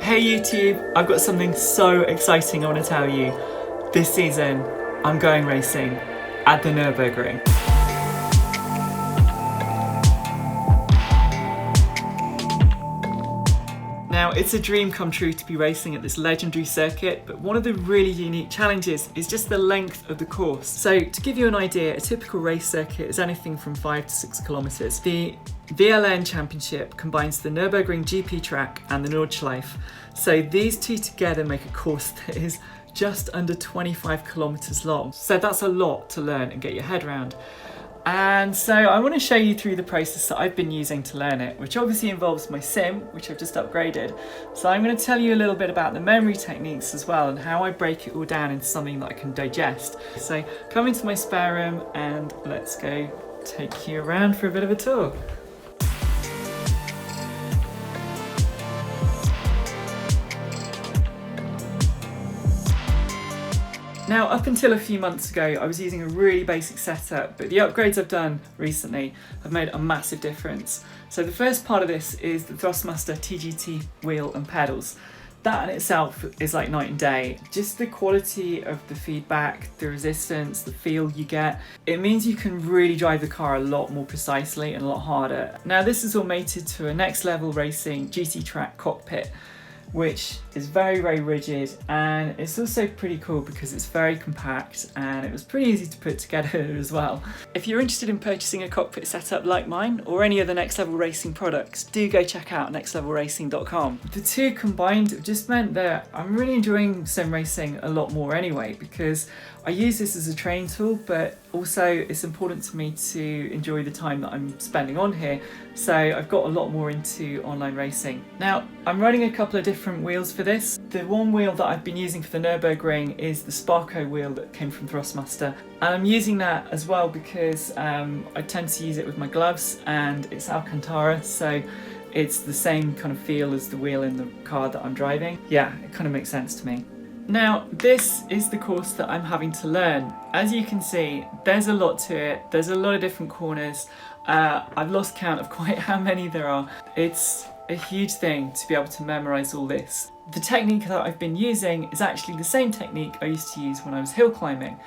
Hey YouTube, I've got something so exciting I want to tell you. This season, I'm going racing at the Nürburgring. Now, it's a dream come true to be racing at this legendary circuit, but one of the really unique challenges is just the length of the course. So to give you an idea, a typical race circuit is anything from 5 to 6 kilometers. The VLN Championship combines the Nürburgring GP track and the Nordschleife. So these two together make a course that is just under 25 kilometers long. So that's a lot to learn and get your head around. And so I want to show you through the process that I've been using to learn it, which obviously involves my sim, which I've just upgraded. So I'm going to tell you a little bit about the memory techniques as well and how I break it all down into something that I can digest. So come into my spare room and let's go take you around for a bit of a tour. Now, up until a few months ago, I was using a really basic setup, but the upgrades I've done recently have made a massive difference. So the first part of this is the Thrustmaster TGT wheel and pedals. That in itself is like night and day. Just the quality of the feedback, the resistance, the feel you get, it means you can really drive the car a lot more precisely and a lot harder. Now, this is all mated to a next level racing GT track cockpit, which is very, very rigid, and it's also pretty cool because it's very compact and it was pretty easy to put together as well. If you're interested in purchasing a cockpit setup like mine or any other Next Level Racing products, do go check out nextlevelracing.com. The two combined have just meant that I'm really enjoying sim racing a lot more anyway, because I use this as a training tool, but also it's important to me to enjoy the time that I'm spending on here. So I've got a lot more into online racing. Now, I'm running a couple of different wheels for this. The one wheel that I've been using for the Nürburgring is the Sparco wheel that came from Thrustmaster. And I'm using that as well because I tend to use it with my gloves, and it's Alcantara, so it's the same kind of feel as the wheel in the car that I'm driving. Yeah, it kind of makes sense to me. Now, this is the course that I'm having to learn. As you can see, there's a lot to it. There's a lot of different corners. I've lost count of quite how many there are. It's a huge thing to be able to memorize all this. The technique that I've been using is actually the same technique I used to use when I was hill climbing.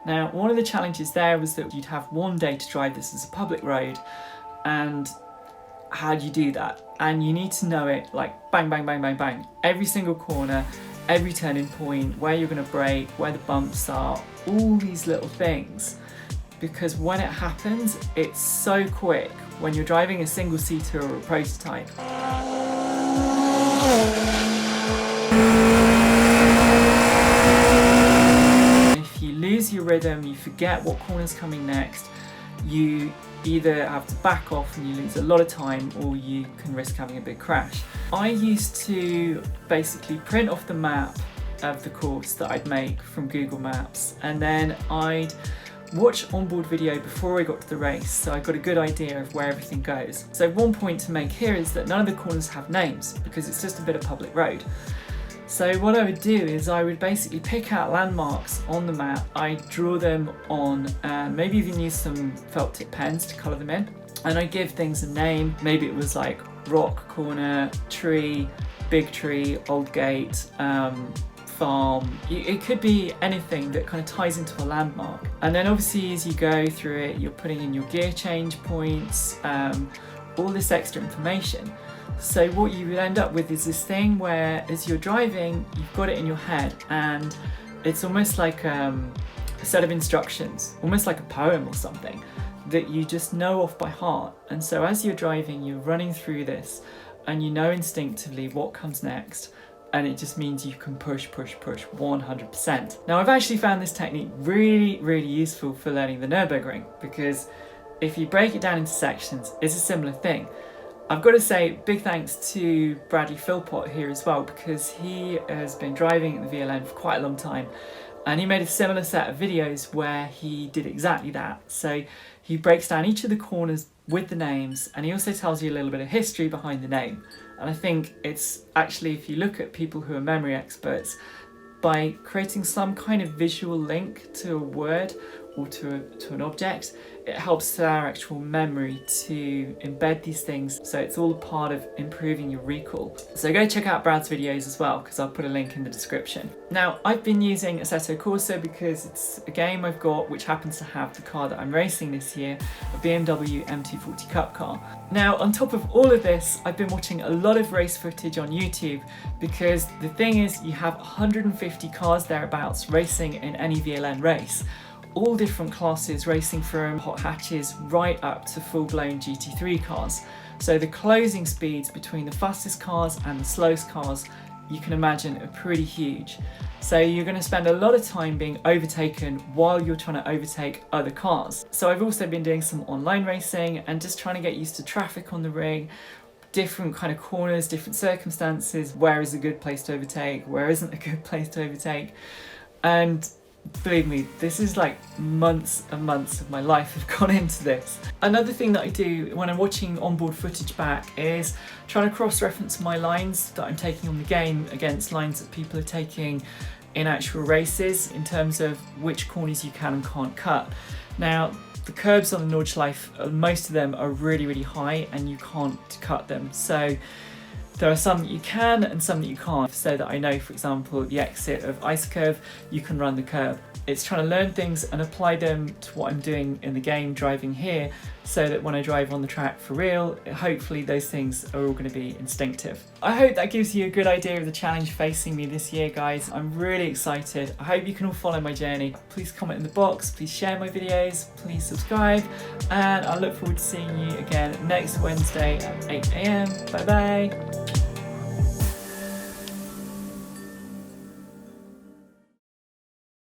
Now, one of the challenges there was that you'd have one day to drive this as a public road, and how do you do that? And you need to know it like bang, bang, bang, bang, bang. Every single corner, every turning point, where you're going to brake, where the bumps are, all these little things. Because when it happens, it's so quick when you're driving a single-seater or a prototype. If you lose your rhythm, you forget what corner's coming next, you either have to back off and you lose a lot of time, or you can risk having a big crash. I used to basically print off the map of the course that I'd make from Google Maps, and then I'd watch onboard video before I got to the race, so I got a good idea of where everything goes. So one point to make here is that none of the corners have names because it's just a bit of public road. So what I would do is I would basically pick out landmarks on the map, I'd draw them on, maybe even use some felt tip pens to colour them in, and I'd give things a name. Maybe it was like rock corner, tree, big tree, old gate, farm. It could be anything that kind of ties into a landmark. And then obviously as you go through it, you're putting in your gear change points, all this extra information. So what you would end up with is this thing where as you're driving, you've got it in your head, and it's almost like a set of instructions, almost like a poem or something that you just know off by heart. And so as you're driving, you're running through this and you know instinctively what comes next, and it just means you can push 100%. Now, I've actually found this technique really, really useful for learning the Nürburgring, because if you break it down into sections, it's a similar thing. I've got to say big thanks to Bradley Philpott here as well, because he has been driving at the VLN for quite a long time, and he made a similar set of videos where he did exactly that. So he breaks down each of the corners with the names, and he also tells you a little bit of history behind the name. And I think it's actually, if you look at people who are memory experts, by creating some kind of visual link to a word or to an object, it helps our actual memory to embed these things, so it's all part of improving your recall. So go check out Brad's videos as well, because I'll put a link in the description. Now, I've been using Assetto Corsa because it's a game I've got which happens to have the car that I'm racing this year, a BMW M240 Cup car. Now, on top of all of this, I've been watching a lot of race footage on YouTube, because the thing is, you have 150 cars thereabouts racing in any VLN race. All different classes, racing from hot hatches right up to full-blown GT3 cars. So the closing speeds between the fastest cars and the slowest cars, you can imagine, are pretty huge. So you're going to spend a lot of time being overtaken while you're trying to overtake other cars. So I've also been doing some online racing and just trying to get used to traffic on the rig, different kind of corners, different circumstances, where is a good place to overtake, where isn't a good place to overtake. And believe me, this is like months and months of my life have gone into this. Another thing that I do when I'm watching onboard footage back is trying to cross-reference my lines that I'm taking on the game against lines that people are taking in actual races, in terms of which corners you can and can't cut. Now, the curbs on the Nordschleife, most of them are really, really high and you can't cut them. So there are some that you can and some that you can't, so that I know, for example, the exit of Ice Curve, you can run the curb. It's trying to learn things and apply them to what I'm doing in the game driving here, so that when I drive on the track for real, hopefully those things are all going to be instinctive. I hope that gives you a good idea of the challenge facing me this year, guys. I'm really excited. I hope you can all follow my journey. Please comment in the box, please share my videos, please subscribe, and I look forward to seeing you again next Wednesday at 8 AM. Bye bye.